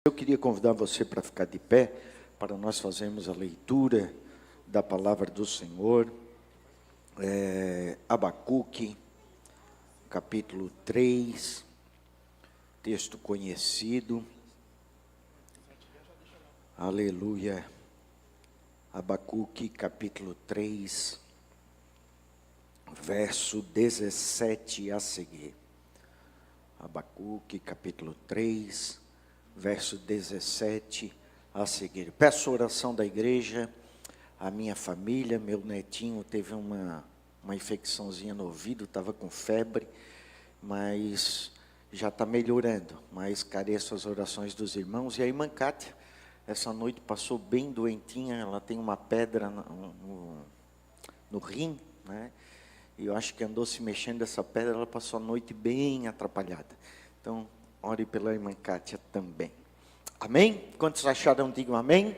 Eu queria convidar você para ficar de pé, para nós fazermos a leitura da palavra do Senhor. Abacuque, capítulo 3, texto conhecido. Aleluia. Abacuque, capítulo 3, verso 17 a seguir. Abacuque, capítulo 3, verso 17 a seguir. Peço oração da igreja, a minha família, meu netinho teve uma infecçãozinha no ouvido, estava com febre, mas já está melhorando, mas careço as orações dos irmãos. E a irmã Cátia, essa noite passou bem doentinha, ela tem uma pedra no rim, né? E eu acho que andou se mexendo essa pedra, ela passou a noite bem atrapalhada. Então, ore pela irmã Cátia também. Amém? Quantos acharam, digam amém?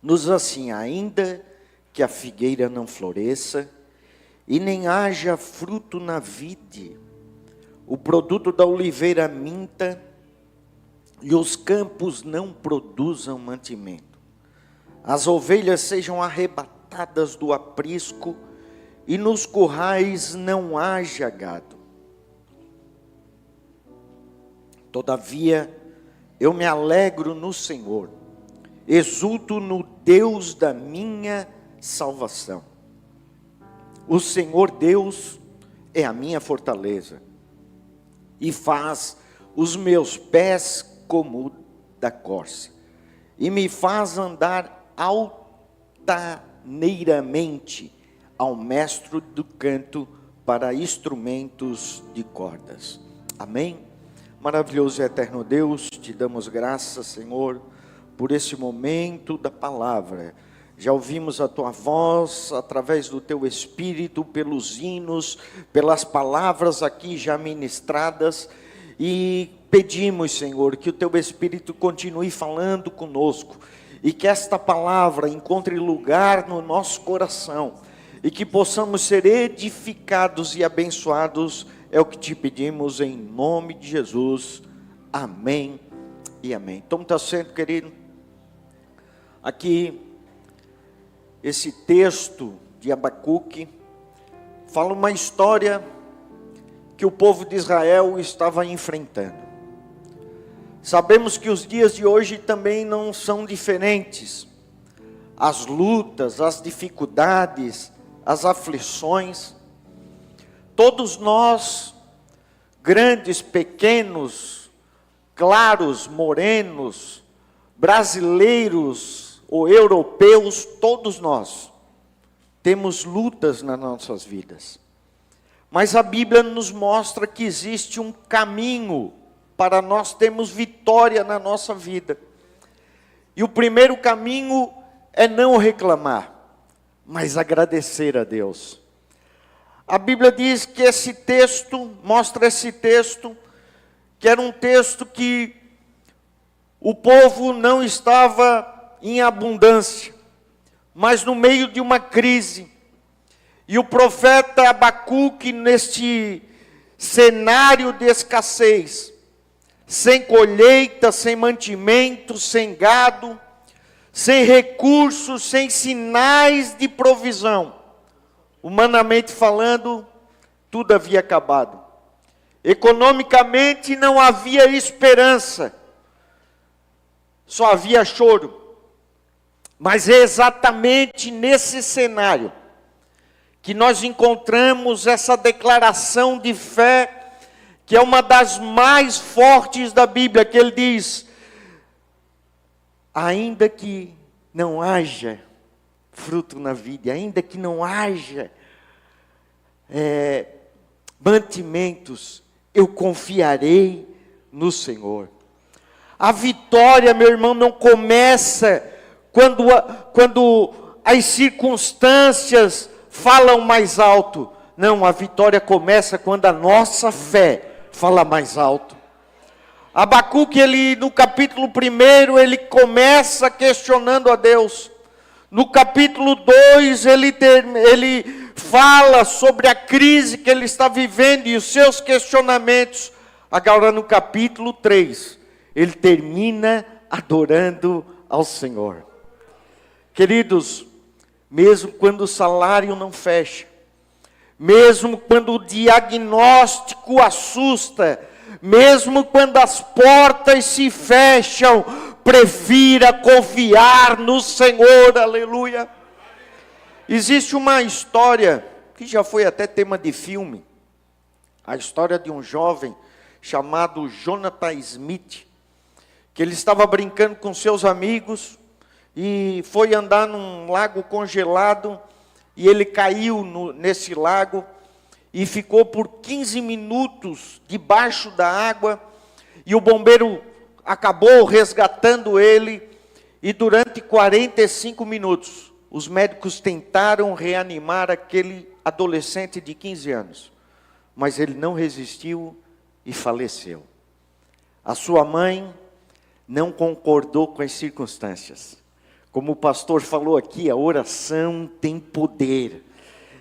Nos assim, ainda que a figueira não floresça, e nem haja fruto na vide, o produto da oliveira minta, e os campos não produzam mantimento. As ovelhas sejam arrebatadas do aprisco, e nos currais não haja gado. Todavia, eu me alegro no Senhor, exulto no Deus da minha salvação. O Senhor Deus é a minha fortaleza, e faz os meus pés como da corça, e me faz andar altaneiramente ao mestre do canto para instrumentos de cordas. Amém? Maravilhoso e eterno Deus, te damos graças, Senhor, por esse momento da palavra. Já ouvimos a tua voz através do teu Espírito, pelos hinos, pelas palavras aqui já ministradas, e pedimos, Senhor, que o teu Espírito continue falando conosco, e que esta palavra encontre lugar no nosso coração, e que possamos ser edificados e abençoados. É o que te pedimos em nome de Jesus. Amém e amém. Tome assento, querido. Aqui, esse texto de Abacuque fala uma história que o povo de Israel estava enfrentando. Sabemos que os dias de hoje também não são diferentes. As lutas, as dificuldades, as aflições, todos nós, grandes, pequenos, claros, morenos, brasileiros ou europeus, todos nós temos lutas nas nossas vidas. Mas a Bíblia nos mostra que existe um caminho para nós termos vitória na nossa vida. E o primeiro caminho é não reclamar, mas agradecer a Deus. A Bíblia diz que esse texto, mostra esse texto, que era um texto que o povo não estava em abundância, mas no meio de uma crise. E o profeta Abacuque, neste cenário de escassez, sem colheita, sem mantimento, sem gado, sem recursos, sem sinais de provisão, humanamente falando, tudo havia acabado. Economicamente não havia esperança, só havia choro. Mas é exatamente nesse cenário que nós encontramos essa declaração de fé, que é uma das mais fortes da Bíblia, que ele diz: ainda que não haja fruto na vida, ainda que não haja mantimentos, eu confiarei no Senhor. A vitória, meu irmão, não começa quando as circunstâncias falam mais alto. Não, a vitória começa quando a nossa fé fala mais alto. Abacuque, no capítulo 1, ele começa questionando a Deus. No capítulo 2, ele fala sobre a crise que ele está vivendo e os seus questionamentos. Agora no capítulo 3, ele termina adorando ao Senhor. Queridos, mesmo quando o salário não fecha, mesmo quando o diagnóstico assusta, mesmo quando as portas se fecham, prefira confiar no Senhor, aleluia. Existe uma história, que já foi até tema de filme, a história de um jovem chamado Jonathan Smith, que ele estava brincando com seus amigos, e foi andar num lago congelado, e ele caiu nesse lago, e ficou por 15 minutos debaixo da água, e o bombeiro acabou resgatando ele, e durante 45 minutos, os médicos tentaram reanimar aquele adolescente de 15 anos, mas ele não resistiu e faleceu. A sua mãe não concordou com as circunstâncias. Como o pastor falou aqui, a oração tem poder.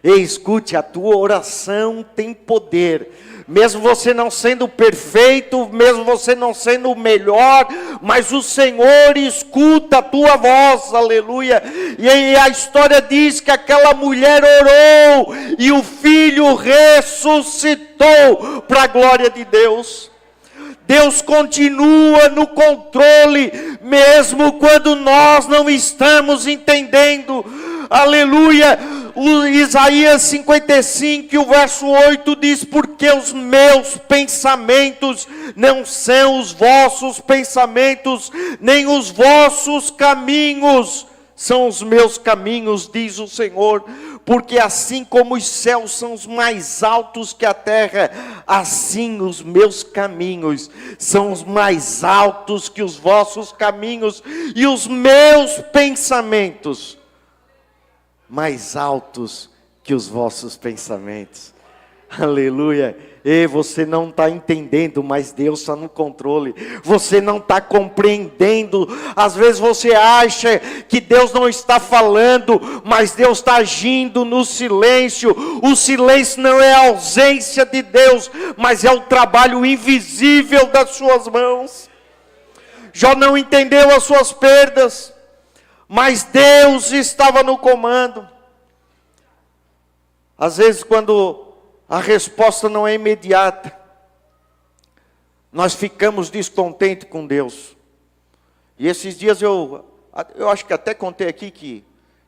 Ei, escute, a tua oração tem poder. Mesmo você não sendo perfeito, mesmo você não sendo o melhor, mas o Senhor escuta a tua voz, aleluia. E aí a história diz que aquela mulher orou e o filho ressuscitou para a glória de Deus. Deus continua no controle, mesmo quando nós não estamos entendendo, aleluia. O Isaías 55, o verso 8 diz: porque os meus pensamentos não são os vossos pensamentos, nem os vossos caminhos são os meus caminhos, diz o Senhor. Porque assim como os céus são os mais altos que a terra, assim os meus caminhos são os mais altos que os vossos caminhos, e os meus pensamentos mais altos que os vossos pensamentos. Aleluia. E você não está entendendo, mas Deus está no controle. Você não está compreendendo. Às vezes você acha que Deus não está falando, mas Deus está agindo no silêncio. O silêncio não é a ausência de Deus, mas é o trabalho invisível das suas mãos. Jó não entendeu as suas perdas, mas Deus estava no comando. Às vezes, quando a resposta não é imediata, nós ficamos descontentes com Deus. E esses dias eu acho que até contei aqui que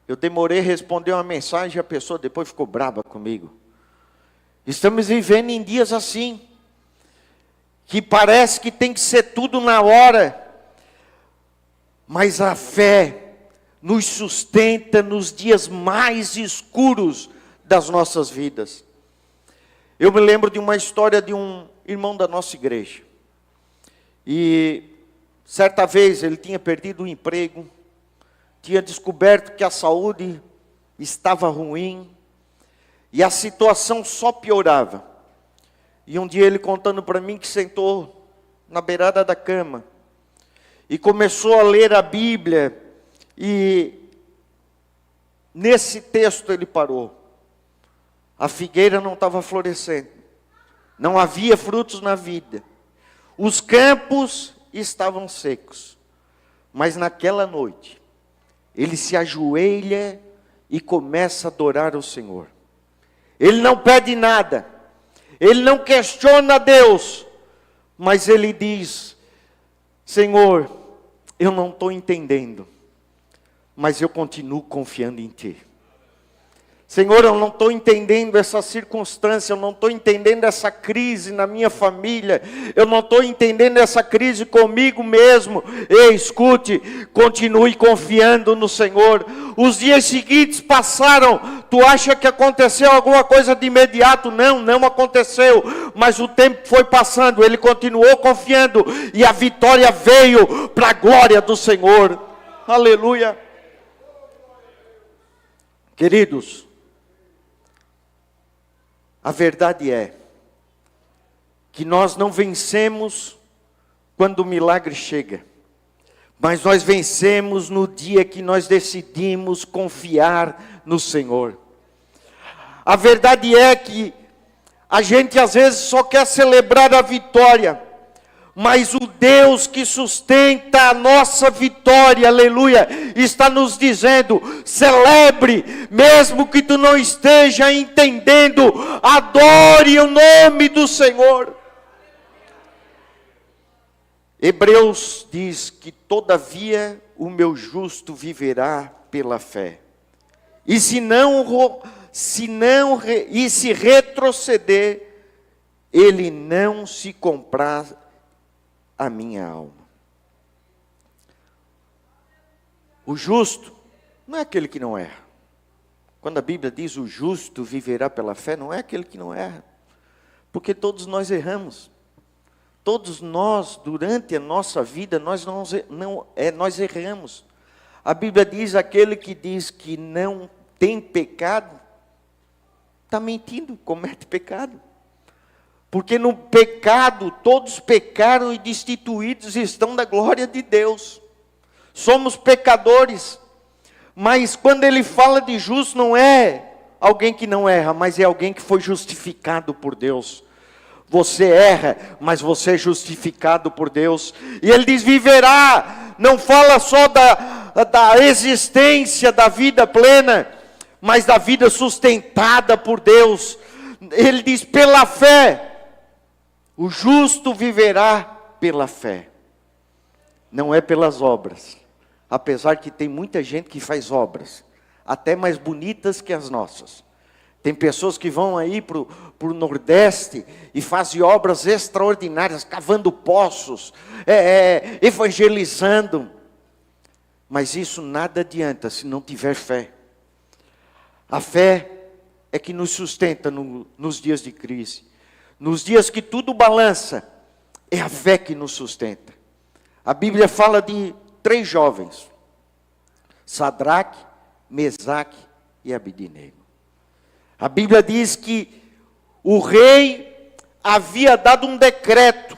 eu demorei a responder uma mensagem e a pessoa depois ficou brava comigo. Estamos vivendo em dias assim, que parece que tem que ser tudo na hora, mas a fé nos sustenta nos dias mais escuros das nossas vidas. Eu me lembro de uma história de um irmão da nossa igreja. E certa vez ele tinha perdido o emprego, tinha descoberto que a saúde estava ruim, e a situação só piorava. E um dia ele contando para mim que sentou na beirada da cama, e começou a ler a Bíblia, e nesse texto ele parou. A figueira não estava florescendo, não havia frutos na vida, os campos estavam secos, mas naquela noite, ele se ajoelha e começa a adorar o Senhor. Ele não pede nada, ele não questiona Deus, mas ele diz: Senhor, eu não estou entendendo, mas eu continuo confiando em Ti. Senhor, eu não estou entendendo essa circunstância, eu não estou entendendo essa crise na minha família, eu não estou entendendo essa crise comigo mesmo. Ei, escute, continue confiando no Senhor. Os dias seguintes passaram, tu acha que aconteceu alguma coisa de imediato? Não, não aconteceu, mas o tempo foi passando, ele continuou confiando, e a vitória veio para a glória do Senhor. Aleluia. Queridos, a verdade é que nós não vencemos quando o milagre chega, mas nós vencemos no dia que nós decidimos confiar no Senhor. A verdade é que a gente às vezes só quer celebrar a vitória, Mas o Deus que sustenta a nossa vitória, aleluia, está nos dizendo: celebre, mesmo que tu não esteja entendendo, adore o nome do Senhor. Hebreus diz que todavia o meu justo viverá pela fé. E se retroceder, ele não se compraz a minha alma. O justo não é aquele que não erra. Quando a Bíblia diz o justo viverá pela fé, não é aquele que não erra. Porque todos nós erramos. Todos nós, durante a nossa vida, nós erramos. A Bíblia diz: aquele que diz que não tem pecado, está mentindo, comete pecado. Porque no pecado, todos pecaram e destituídos estão da glória de Deus. Somos pecadores. Mas quando ele fala de justo, não é alguém que não erra, mas é alguém que foi justificado por Deus. Você erra, mas você é justificado por Deus. E ele diz: viverá. Não fala só da existência da vida plena, mas da vida sustentada por Deus. Ele diz: pela fé. O justo viverá pela fé. Não é pelas obras. Apesar que tem muita gente que faz obras, até mais bonitas que as nossas. Tem pessoas que vão aí para o Nordeste e fazem obras extraordinárias, cavando poços, evangelizando. Mas isso nada adianta se não tiver fé. A fé é que nos sustenta nos dias de crise. Nos dias que tudo balança, é a fé que nos sustenta. A Bíblia fala de 3 jovens: Sadraque, Mesaque e Abednego. A Bíblia diz que o rei havia dado um decreto,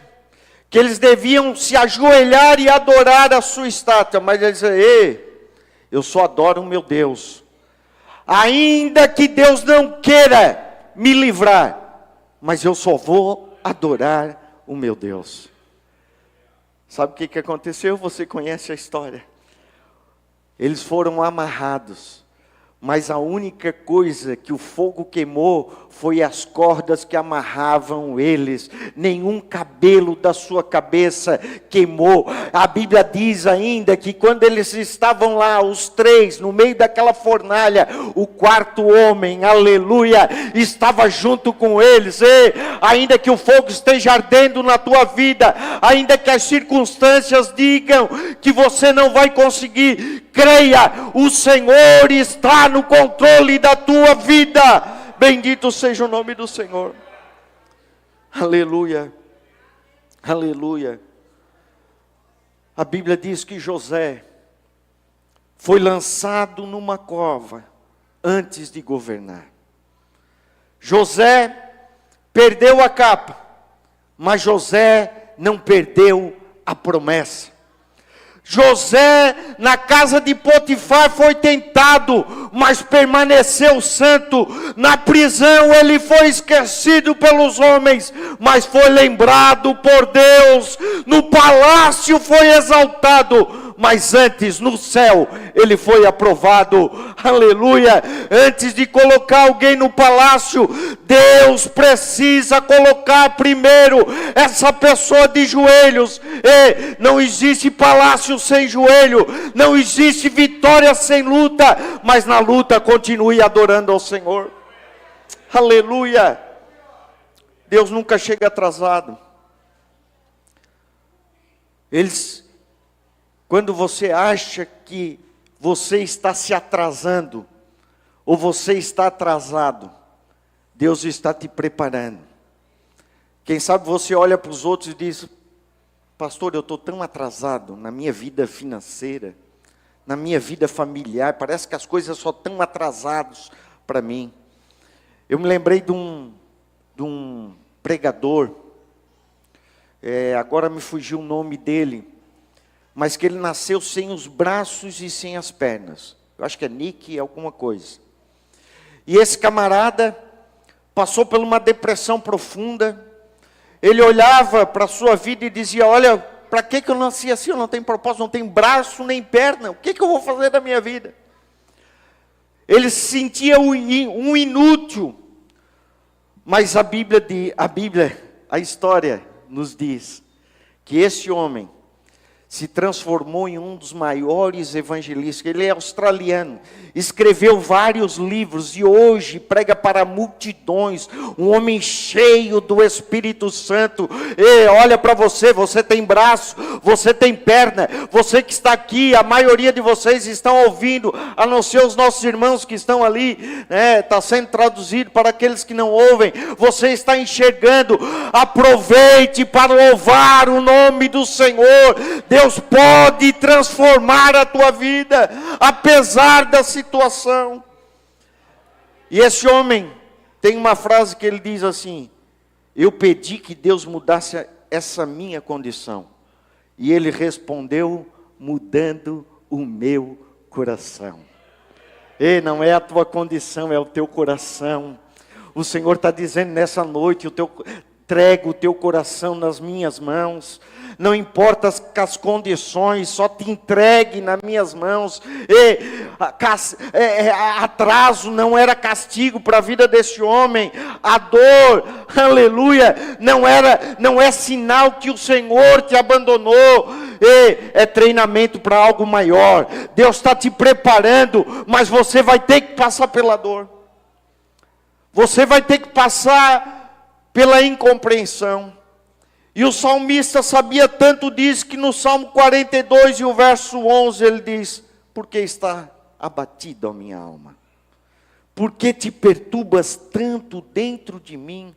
que eles deviam se ajoelhar e adorar a sua estátua. Mas eles diziam: ei, eu só adoro o meu Deus. Ainda que Deus não queira me livrar, mas eu só vou adorar o meu Deus. Sabe o que aconteceu? Você conhece a história. Eles foram amarrados, mas a única coisa que o fogo queimou foi as cordas que amarravam eles. Nenhum cabelo da sua cabeça queimou. A Bíblia diz ainda que quando eles estavam lá, os 3, no meio daquela fornalha, o 4º homem, aleluia, estava junto com eles. E ainda que o fogo esteja ardendo na tua vida, ainda que as circunstâncias digam que você não vai conseguir, creia, o Senhor está no controle da tua vida. Bendito seja o nome do Senhor. Aleluia. Aleluia. A Bíblia diz que José foi lançado numa cova antes de governar. José perdeu a capa, mas José não perdeu a promessa. José, na casa de Potifar, foi tentado, mas permaneceu santo. Na prisão ele foi esquecido pelos homens, mas foi lembrado por Deus. No palácio foi exaltado, mas antes no céu ele foi aprovado. Aleluia. Antes de colocar alguém no palácio, Deus precisa colocar primeiro essa pessoa de joelhos. E não existe palácio sem joelho, não existe vitória sem luta, mas na luta continue adorando ao Senhor. Aleluia. Deus nunca chega atrasado. Quando você acha que você está se atrasando, ou você está atrasado, Deus está te preparando. Quem sabe você olha para os outros e diz: pastor, eu estou tão atrasado na minha vida financeira, na minha vida familiar, parece que as coisas só estão atrasadas para mim. Eu me lembrei de um pregador, agora me fugiu o nome dele, mas que ele nasceu sem os braços e sem as pernas. Eu acho que é Nick alguma coisa. E esse camarada passou por uma depressão profunda. Ele olhava para a sua vida e dizia: olha, para que eu nasci assim? Eu não tenho propósito, não tenho braço nem perna. O que eu vou fazer da minha vida? Ele se sentia um inútil. Mas a história nos diz que esse homem se transformou em um dos maiores evangelistas. Ele é australiano, escreveu vários livros e hoje prega para multidões. Um homem cheio do Espírito Santo. E olha para você, você tem braço, você tem perna, você que está aqui, a maioria de vocês estão ouvindo, a não ser os nossos irmãos que estão ali, está sendo traduzido para aqueles que não ouvem. Você está enxergando, aproveite para louvar o nome do Senhor. Deus pode transformar a tua vida, apesar da situação. E esse homem tem uma frase que ele diz assim: eu pedi que Deus mudasse essa minha condição. E ele respondeu: mudando o meu coração. E não é a tua condição, é o teu coração. O Senhor está dizendo nessa noite: entrega o teu coração nas minhas mãos. Não importa as condições, só te entregue nas minhas mãos. Atraso não era castigo para a vida desse homem. A dor, aleluia, não é sinal que o Senhor te abandonou. É treinamento para algo maior. Deus está te preparando, mas você vai ter que passar pela dor. Você vai ter que passar pela incompreensão. E o salmista sabia tanto disso que no Salmo 42 e o verso 11 ele diz: porque está abatido a minha alma? Por que te perturbas tanto dentro de mim?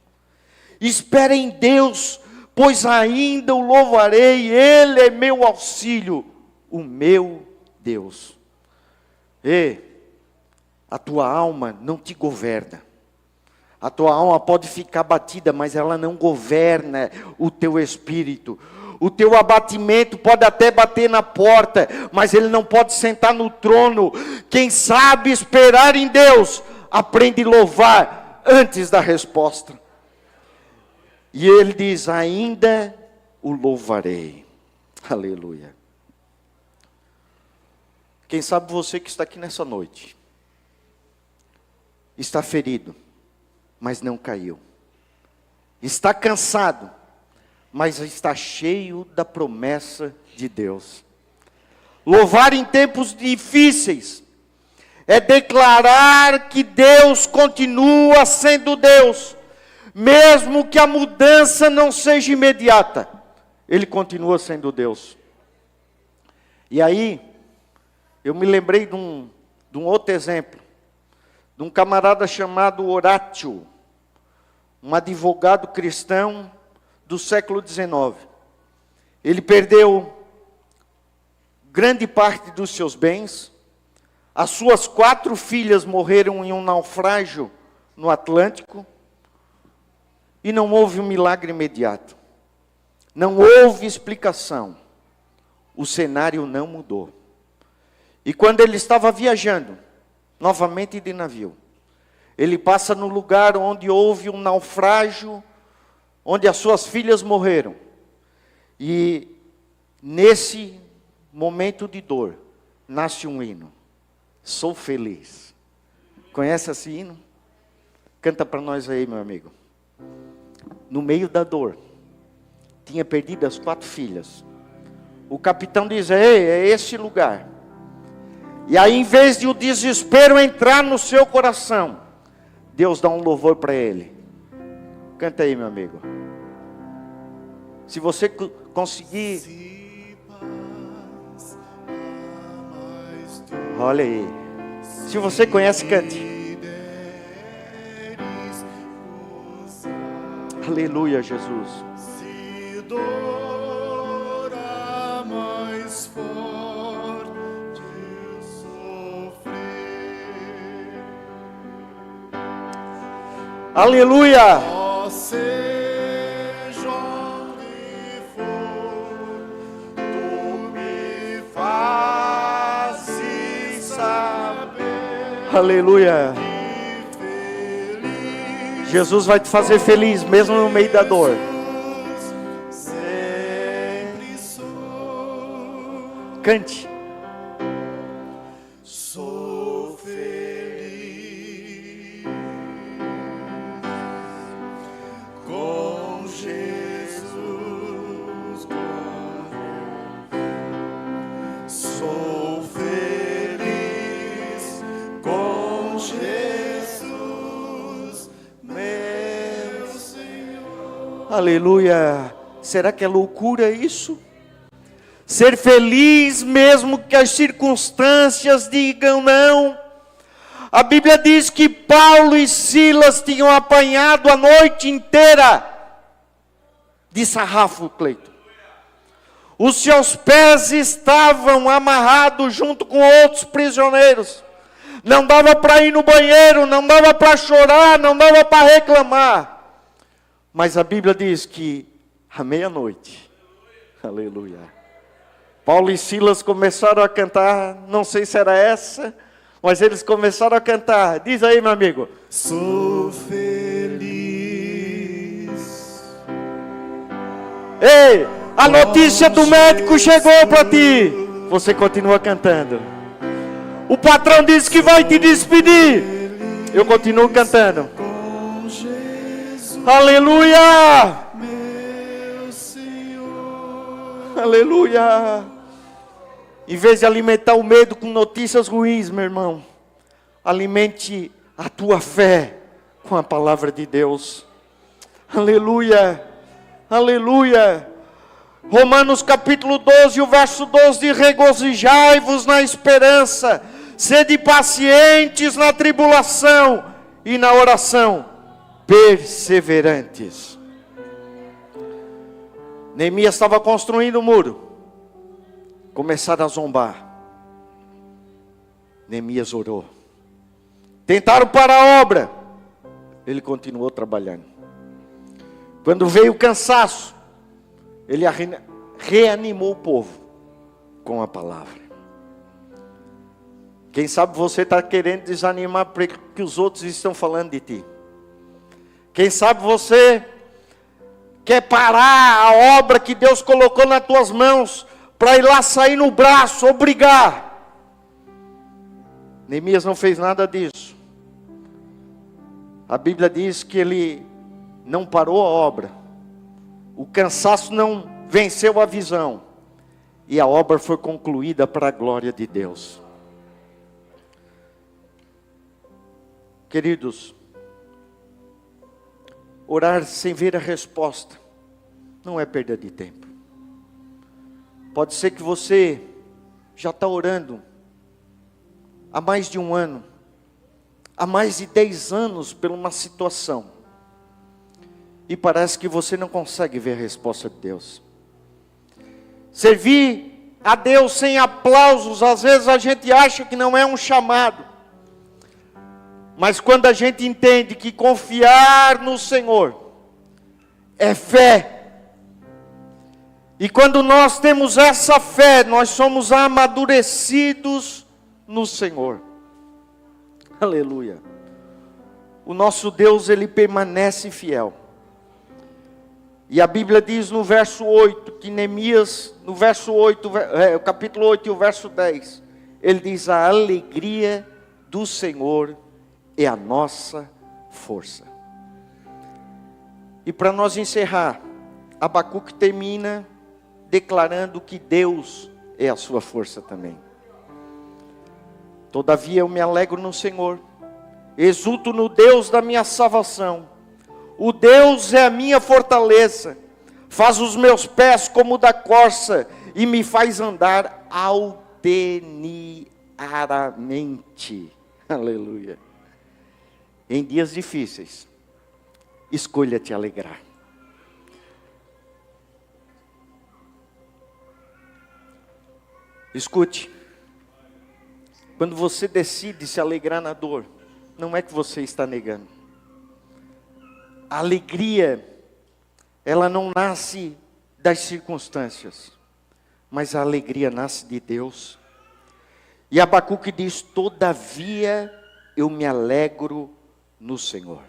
Espera em Deus, pois ainda o louvarei, Ele é meu auxílio, o meu Deus. A tua alma não te governa. A tua alma pode ficar abatida, mas ela não governa o teu espírito. O teu abatimento pode até bater na porta, mas ele não pode sentar no trono. Quem sabe esperar em Deus, aprende a louvar antes da resposta. E ele diz: ainda o louvarei. Aleluia. Quem sabe você que está aqui nessa noite, está ferido, mas não caiu. Está cansado, mas está cheio da promessa de Deus. Louvar em tempos difíceis é declarar que Deus continua sendo Deus, mesmo que a mudança não seja imediata. Ele continua sendo Deus. E aí, eu me lembrei de um outro exemplo, de um camarada chamado Horácio, um advogado cristão do século XIX. Ele perdeu grande parte dos seus bens. As suas 4 filhas morreram em um naufrágio no Atlântico. E não houve um milagre imediato. Não houve explicação. O cenário não mudou. E quando ele estava viajando, novamente de navio, ele passa no lugar onde houve um naufrágio, onde as suas filhas morreram. E nesse momento de dor, nasce um hino. Sou feliz. Conhece esse hino? Canta para nós aí, meu amigo. No meio da dor, tinha perdido as 4 filhas. O capitão diz: ei, é esse lugar. E aí, em vez de o desespero entrar no seu coração, Deus dá um louvor para ele. Canta aí, meu amigo. Se você conseguir, olha aí. Se você conhece, cante. Aleluia, Jesus. Se dor a mais forte sofrer. Aleluia. Ó, seja onde for, tu me fazes saber. Aleluia. Jesus vai te fazer feliz, mesmo no meio da dor. Cante. Sou feliz com Jesus, sou feliz com Jesus, meu Senhor. Aleluia. Será que é loucura isso? Ser feliz mesmo que as circunstâncias digam não. A Bíblia diz que Paulo e Silas tinham apanhado a noite inteira de sarrafo, Cleito. Os seus pés estavam amarrados junto com outros prisioneiros. Não dava para ir no banheiro, não dava para chorar, não dava para reclamar. Mas a Bíblia diz que à meia-noite, aleluia, Paulo e Silas começaram a cantar, não sei se era essa, mas eles começaram a cantar. Diz aí, meu amigo. Sou feliz. Ei, a notícia do médico chegou para ti. Você continua cantando. O patrão disse que vai te despedir. Eu continuo cantando. Com Jesus, Aleluia! meu Senhor. Aleluia! Em vez de alimentar o medo com notícias ruins, meu irmão, alimente a tua fé com a palavra de Deus. Aleluia! Aleluia! Romanos capítulo 12, o verso 12 diz: regozijai-vos na esperança, sede pacientes na tribulação e na oração perseverantes. Neemias estava construindo o muro. Começaram a zombar. Neemias orou. Tentaram parar a obra. Ele continuou trabalhando. Quando veio o cansaço, ele reanimou o povo com a palavra. Quem sabe você está querendo desanimar porque os outros estão falando de ti. Quem sabe você quer parar a obra que Deus colocou nas tuas mãos para ir lá sair no braço ou brigar. Neemias não fez nada disso. A Bíblia diz que ele não parou a obra. O cansaço não venceu a visão. E a obra foi concluída para a glória de Deus. Queridos, orar sem ver a resposta não é perda de tempo. Pode ser que você já está orando há mais de um ano, há mais de 10 anos por uma situação, e parece que você não consegue ver a resposta de Deus. Servir a Deus sem aplausos, às vezes a gente acha que não é um chamado, mas quando a gente entende que confiar no Senhor é fé, e quando nós temos essa fé, nós somos amadurecidos no Senhor. Aleluia. O nosso Deus, Ele permanece fiel. E a Bíblia diz no verso 8, que Neemias, no verso 8, capítulo 8 e o verso 10, ele diz: a alegria do Senhor é a nossa força. E para nós encerrar, Abacuque termina declarando que Deus é a sua força também. Todavia eu me alegro no Senhor, exulto no Deus da minha salvação. O Deus é a minha fortaleza, faz os meus pés como da corça e me faz andar alterniamente. Aleluia. Em dias difíceis, escolha te alegrar. Escute, quando você decide se alegrar na dor, não é que você está negando. A alegria, ela não nasce das circunstâncias, mas a alegria nasce de Deus. E Abacuque diz: todavia eu me alegro no Senhor.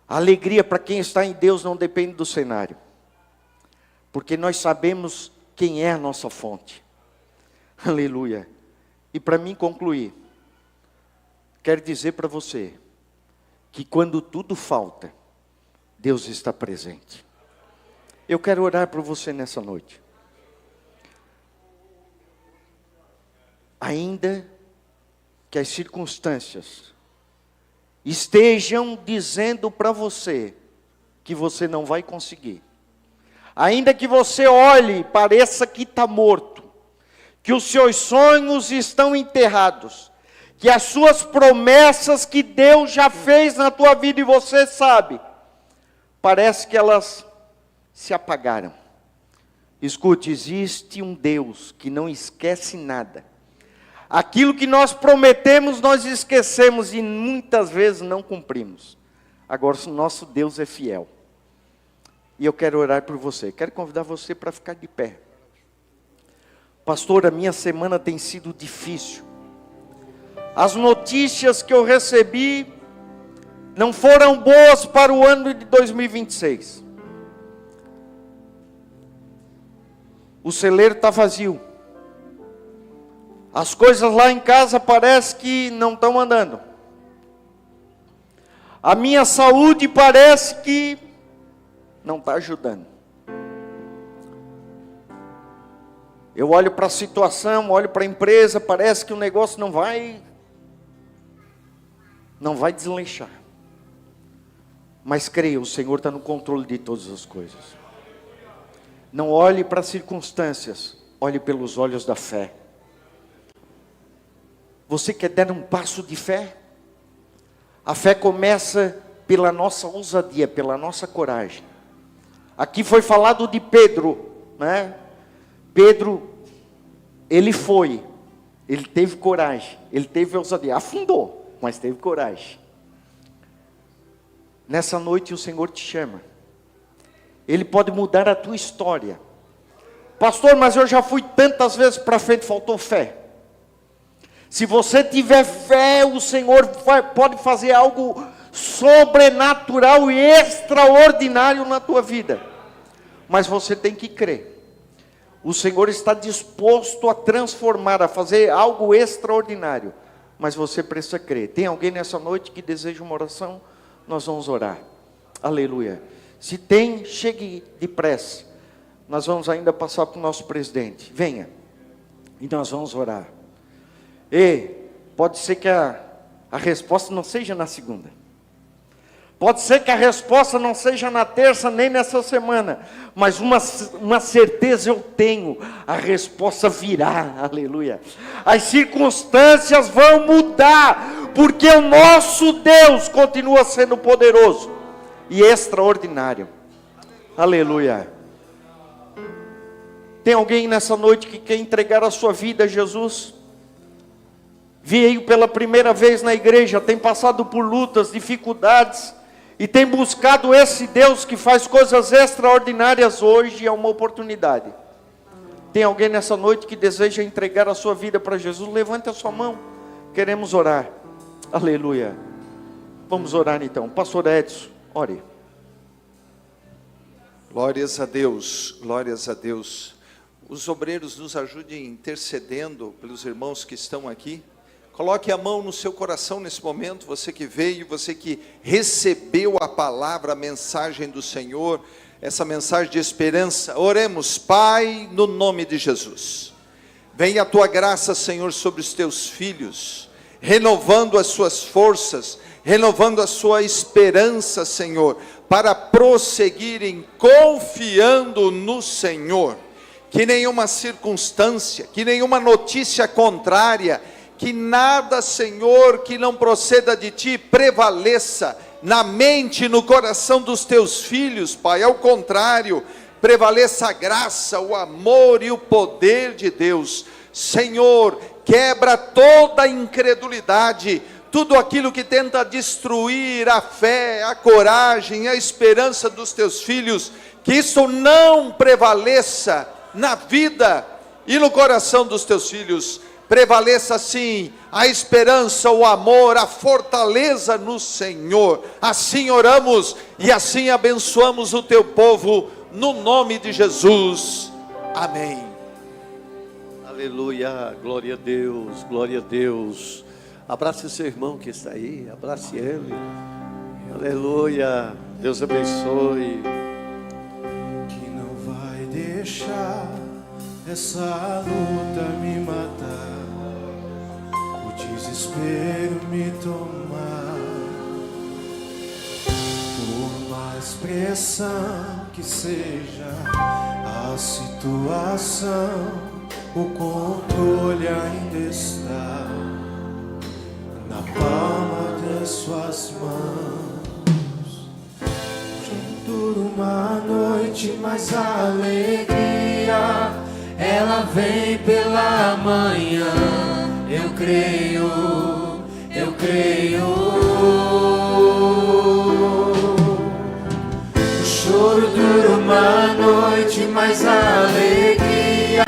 A alegria para quem está em Deus não depende do cenário, porque nós sabemos quem é a nossa fonte. Aleluia. E para mim concluir, quero dizer para você, que quando tudo falta, Deus está presente. Eu quero orar por você nessa noite. Ainda que as circunstâncias estejam dizendo para você que você não vai conseguir, ainda que você olhe e pareça que está morto, que os seus sonhos estão enterrados, que as suas promessas que Deus já fez na tua vida e você sabe, parece que elas se apagaram. Escute, existe um Deus que não esquece nada. Aquilo que nós prometemos, nós esquecemos e muitas vezes não cumprimos. Agora, o nosso Deus é fiel. E eu quero orar por você. Quero convidar você para ficar de pé. Pastor, a minha semana tem sido difícil. As notícias que eu recebi não foram boas para o ano de 2026. O celeiro está vazio. As coisas lá em casa parece que não estão andando. A minha saúde parece que não está ajudando. Eu olho para a situação, olho para a empresa, parece que o negócio não vai deslanchar. Mas creia, o Senhor está no controle de todas as coisas. Não olhe para as circunstâncias, olhe pelos olhos da fé. Você quer dar um passo de fé? A fé começa pela nossa ousadia, pela nossa coragem. Aqui foi falado de Pedro, né? Pedro, ele teve coragem, ele teve ousadia, afundou, mas teve coragem. Nessa noite o Senhor te chama. Ele pode mudar a tua história. Pastor, mas eu já fui tantas vezes para frente, faltou fé. Se você tiver fé, o Senhor pode fazer algo sobrenatural e extraordinário na tua vida. Mas você tem que crer. O Senhor está disposto a transformar, a fazer algo extraordinário. Mas você precisa crer. Tem alguém nessa noite que deseja uma oração? Nós vamos orar. Aleluia. Se tem, chegue depressa. Nós vamos ainda passar para o nosso presidente. Venha. E nós vamos orar. E pode ser que a resposta não seja na segunda. Pode ser que a resposta não seja na terça, nem nessa semana. Mas uma certeza eu tenho. A resposta virá. Aleluia. As circunstâncias vão mudar. Porque o nosso Deus continua sendo poderoso e extraordinário. Aleluia. Tem alguém nessa noite que quer entregar a sua vida a Jesus? Veio pela primeira vez na igreja, tem passado por lutas, dificuldades, e tem buscado esse Deus que faz coisas extraordinárias hoje, é uma oportunidade. Tem alguém nessa noite que deseja entregar a sua vida para Jesus? Levante a sua mão, queremos orar. Aleluia. Vamos orar então. Pastor Edson, ore. Glórias a Deus, glórias a Deus. Os obreiros nos ajudem intercedendo pelos irmãos que estão aqui. Coloque a mão no seu coração nesse momento, você que veio, você que recebeu a palavra, a mensagem do Senhor, essa mensagem de esperança. Oremos, Pai, no nome de Jesus. Venha a tua graça, Senhor, sobre os teus filhos, renovando as suas forças, renovando a sua esperança, Senhor, para prosseguirem confiando no Senhor. Que nenhuma circunstância, que nenhuma notícia contrária, que nada, Senhor, que não proceda de Ti, prevaleça na mente e no coração dos Teus filhos, Pai. Ao contrário, prevaleça a graça, o amor e o poder de Deus. Senhor, quebra toda a incredulidade, tudo aquilo que tenta destruir a fé, a coragem, a esperança dos Teus filhos, que isso não prevaleça na vida e no coração dos Teus filhos. Prevaleça sim a esperança, o amor, a fortaleza no Senhor. Assim oramos e assim abençoamos o teu povo, no nome de Jesus. Amém. Aleluia, glória a Deus, glória a Deus. Abrace o seu irmão que está aí, abrace ele. Aleluia, Deus abençoe. Que não vai deixar essa luta me matar, o desespero me tomar. Por mais pressão que seja a situação, o controle ainda está na palma das suas mãos. Dura uma noite, mas a alegria ela vem pela manhã. Eu creio, eu creio. O choro dura uma noite, mas a alegria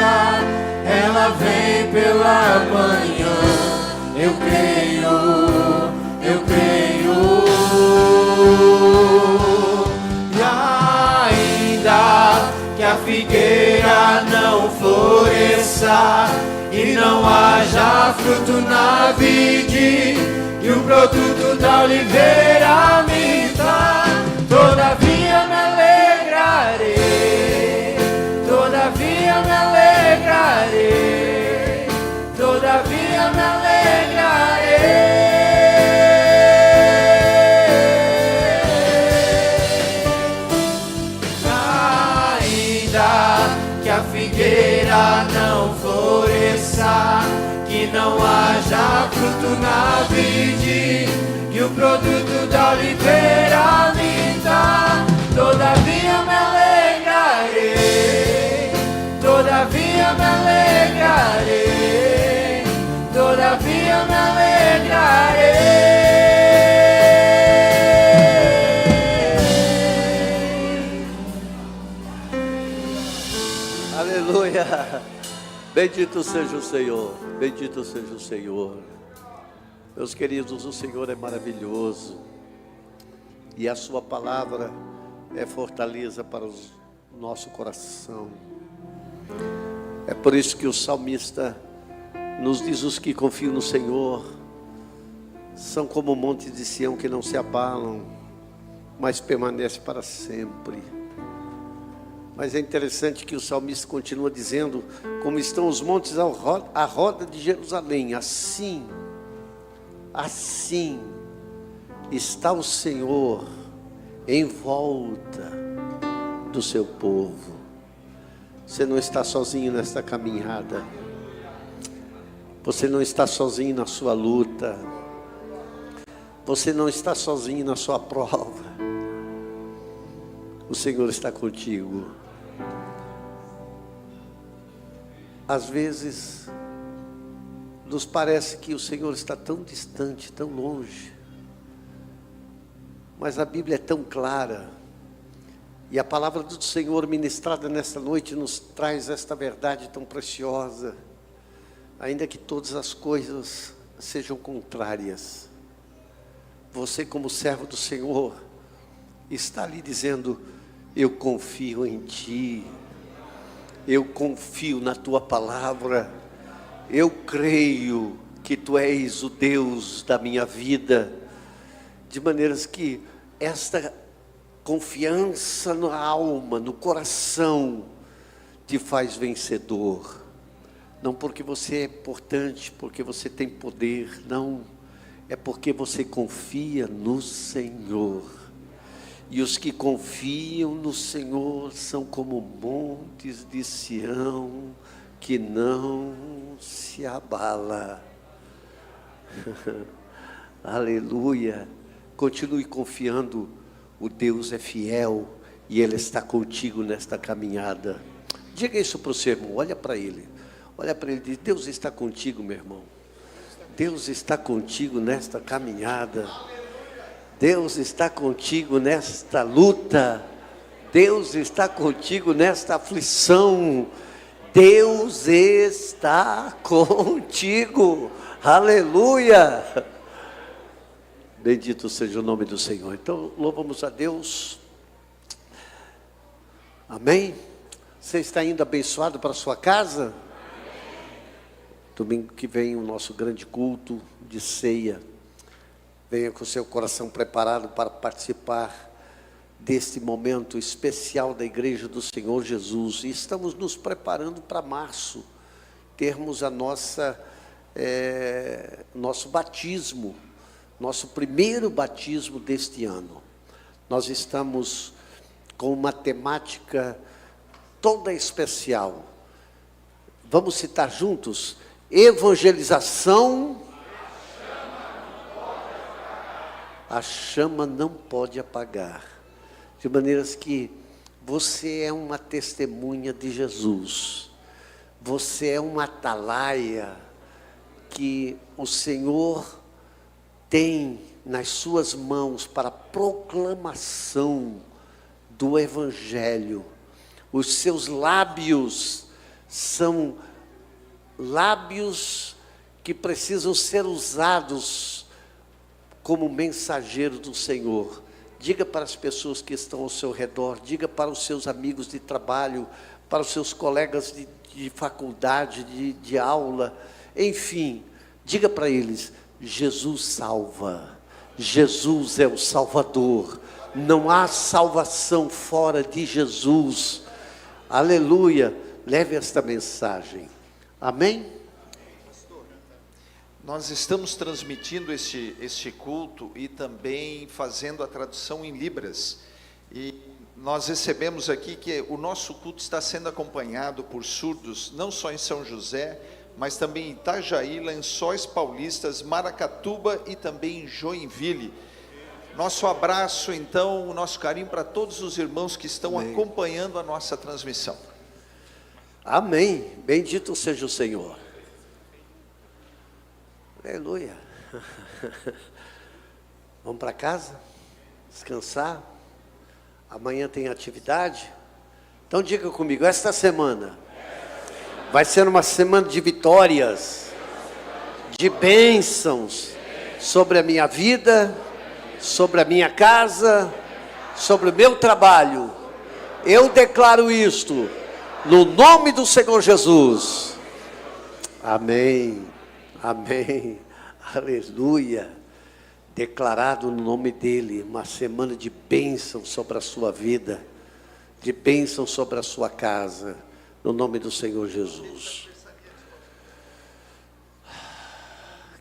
ela vem pela manhã. Eu creio, eu creio. E ainda que a figueira não floresça e não haja fruto na vide, e o produto da oliveira minta, todavia me alegrarei, todavia me alegrarei, todavia me alegrarei. Ainda que a figueira não floresça, que não haja fruto na vide, que o produto da oliveira minta, todavia me alegrarei, todavia me alegrarei, todavia me alegrarei. Aleluia. Bendito seja o Senhor, bendito seja o Senhor. Meus queridos, o Senhor é maravilhoso e a sua palavra é fortaleza para o nosso coração. É por isso que o salmista nos diz: os que confiam no Senhor são como o monte de Sião que não se abalam, mas permanece para sempre. Mas é interessante que o salmista continua dizendo: como estão os montes à roda de Jerusalém, assim está o Senhor em volta do seu povo. Você não está sozinho nesta caminhada, você não está sozinho na sua luta, você não está sozinho na sua prova. O Senhor está contigo. Às vezes nos parece que o Senhor está tão distante, tão longe, mas a Bíblia é tão clara, e a palavra do Senhor ministrada nesta noite nos traz esta verdade tão preciosa. Ainda que todas as coisas sejam contrárias, você, como servo do Senhor, está ali dizendo: eu confio em Ti, eu confio na Tua palavra, eu creio que Tu és o Deus da minha vida, de maneiras que esta confiança na alma, no coração, te faz vencedor. Não porque você é importante, porque você tem poder, não, é porque você confia no Senhor. E os que confiam no Senhor são como montes de Sião, que não se abala. Aleluia. Continue confiando, o Deus é fiel e Ele está contigo nesta caminhada. Diga isso para o seu irmão, olha para ele e diz: Deus está contigo, meu irmão. Deus está contigo nesta caminhada. Deus está contigo nesta luta. Deus está contigo nesta aflição. Deus está contigo. Aleluia. Bendito seja o nome do Senhor. Então, louvamos a Deus. Amém? Você está indo abençoado para a sua casa? Domingo que vem o nosso grande culto de ceia. Venha com seu coração preparado para participar deste momento especial da Igreja do Senhor Jesus. E estamos nos preparando para março, termos a nosso batismo, nosso primeiro batismo deste ano. Nós estamos com uma temática toda especial. Vamos citar juntos? Evangelização. A chama não pode apagar. De maneiras que você é uma testemunha de Jesus. Você é uma atalaia que o Senhor tem nas suas mãos para proclamação do Evangelho. Os seus lábios são lábios que precisam ser usados como mensageiro do Senhor. Diga para as pessoas que estão ao seu redor, diga para os seus amigos de trabalho, para os seus colegas de faculdade, de aula, enfim, diga para eles: Jesus salva, Jesus é o Salvador, não há salvação fora de Jesus. Aleluia, leve esta mensagem, amém? Nós estamos transmitindo este culto e também fazendo a tradução em Libras. E nós recebemos aqui que o nosso culto está sendo acompanhado por surdos, não só em São José, mas também em Itajaí, Lençóis Paulistas, Maracatuba e também em Joinville. Nosso abraço, então, o nosso carinho para todos os irmãos que estão acompanhando a nossa transmissão. Amém, bendito seja o Senhor. Aleluia. Vamos para casa? Descansar? Amanhã tem atividade? Então diga comigo, esta semana vai ser uma semana de vitórias, de bênçãos sobre a minha vida, sobre a minha casa, sobre o meu trabalho. Eu declaro isto no nome do Senhor Jesus. Amém. Amém, aleluia, declarado no nome dEle, uma semana de bênção sobre a sua vida, de bênção sobre a sua casa, no nome do Senhor Jesus.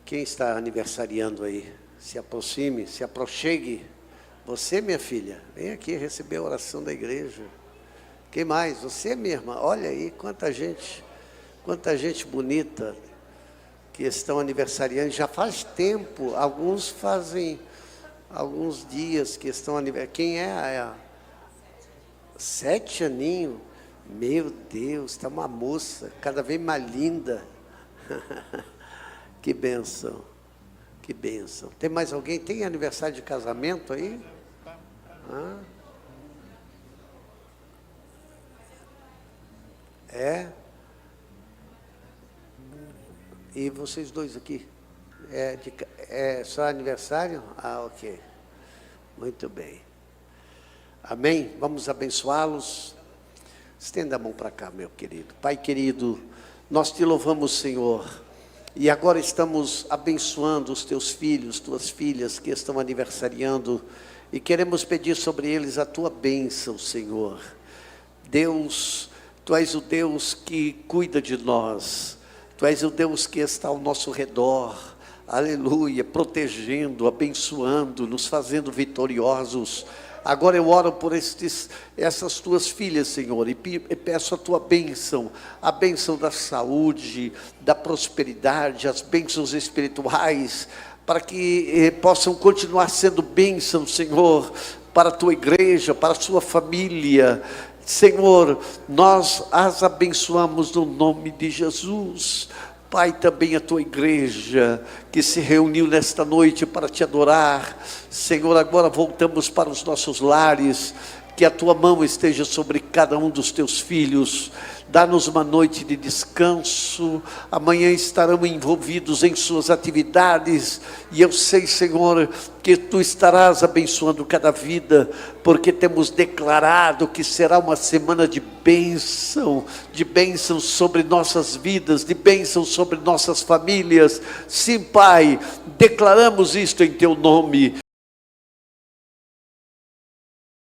Quem está aniversariando aí? Se aproxime, se aproxegue. Você, minha filha, vem aqui receber a oração da igreja. Quem mais? Você, minha irmã, olha aí, quanta gente bonita que estão aniversariando. Já faz tempo, alguns fazem alguns dias que estão aniversariando. Quem é? 7 aninhos. Meu Deus, está uma moça, cada vez mais linda. Que bênção, que bênção. Tem mais alguém? Tem aniversário de casamento aí? É? E vocês dois aqui? É só aniversário? Ah, ok. Muito bem. Amém? Vamos abençoá-los. Estenda a mão para cá, meu querido. Pai querido, nós te louvamos, Senhor. E agora estamos abençoando os teus filhos, tuas filhas que estão aniversariando. E queremos pedir sobre eles a tua bênção, Senhor. Deus, tu és o Deus que cuida de nós. Tu és o Deus que está ao nosso redor, aleluia, protegendo, abençoando, nos fazendo vitoriosos. Agora eu oro por essas tuas filhas, Senhor, e peço a tua bênção, a bênção da saúde, da prosperidade, as bênçãos espirituais, para que possam continuar sendo bênçãos, Senhor, para a tua igreja, para a sua família. Senhor, nós as abençoamos no nome de Jesus. Pai, também a tua igreja que se reuniu nesta noite para te adorar. Senhor, agora voltamos para os nossos lares. que a tua mão esteja sobre cada um dos teus filhos. Dá-nos uma noite de descanso. Amanhã estarão envolvidos em suas atividades. E eu sei, Senhor, que tu estarás abençoando cada vida, porque temos declarado que será uma semana de bênção sobre nossas vidas, de bênção sobre nossas famílias. Sim, Pai, declaramos isto em teu nome.